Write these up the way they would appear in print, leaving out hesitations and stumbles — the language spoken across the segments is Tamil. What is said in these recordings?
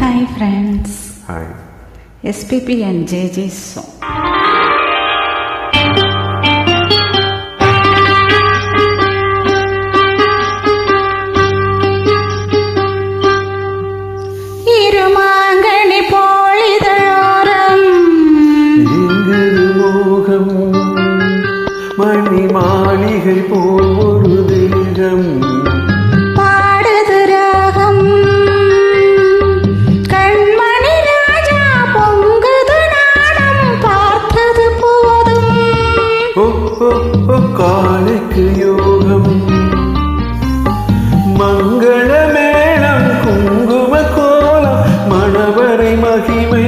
Hi friends. Hi. SPP and JJ song. இருமாங்கனி போலிதழோரம் எங்கது மோகம் மணி மாளிகை போல் ஒரு தேகம் பாடுது ராகம் கண்மணி ராஜா பொங்குது நாடம் பார்த்தது போதும் காலைக்கு யோகம் மங்கள மேளம் குங்கும கோலம் மணவரை மகிமை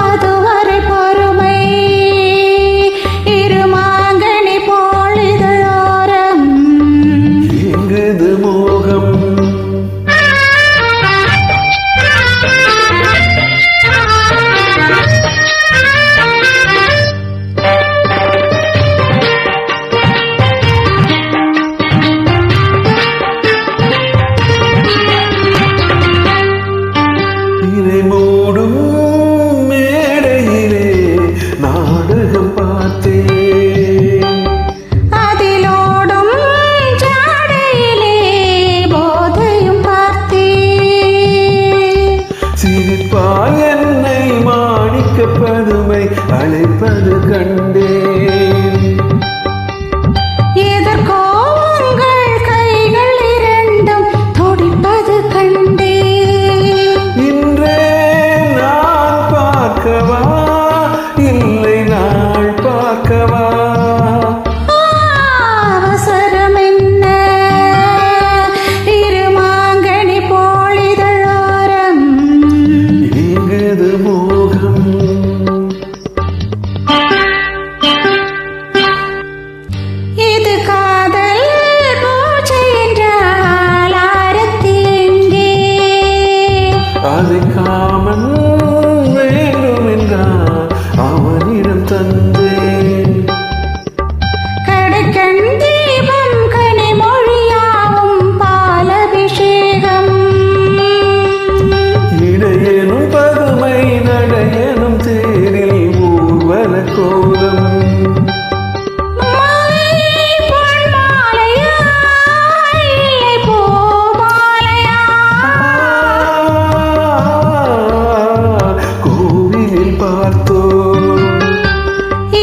அதுவரை பொறுமை இருமாங்கனி போலிதழோரம் எங்குது மோகம் மூடும் மேடையிலே நாடகம் பார்த்தேன் அதிலோடும் ஜாடையிலே போதையும் பார்த்தேன் சிரிப்பால் என்னை மாணிக்க பதுமை அழைப்பது கண்டேன் எதற்கோ உங்கள் கைகள் இரண்டும் துடிப்பது கண்டேன் இன்றே நான் பார்க்கவா இல்லை நாள் பார்க்கவா அவசரம் என்ன இருமாங்கனி போலிதழோரம் எங்குது மோகம் இது காதல் பூஜை என்றால் ஆரத்தி எங்கே அதை காமன் வேண்டும் என்றால் அவனிடம் தந்தேன் கடைக்கண் தீபம் கனிமொழியாவும் பாலபிஷேகம் இடையனும் பதுமை நடையனும் தேரில் ஊர்வல கோலம் மாலை பொன்மாலையா இல்லை பூமாலையா கோவிலில் பார்த்தோம்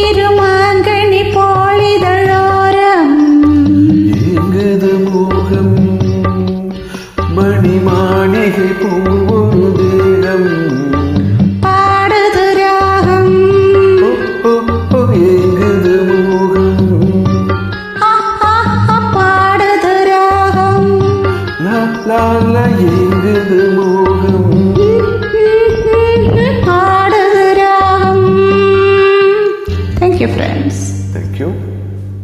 இருமாங்கனி போலிதழோரம் எங்குது மோகம் மணி மாளிகை போல் ஒரு தேகம் பாடுது ராகம் எங்குது மோகம் பாடுது ராகம் லா லா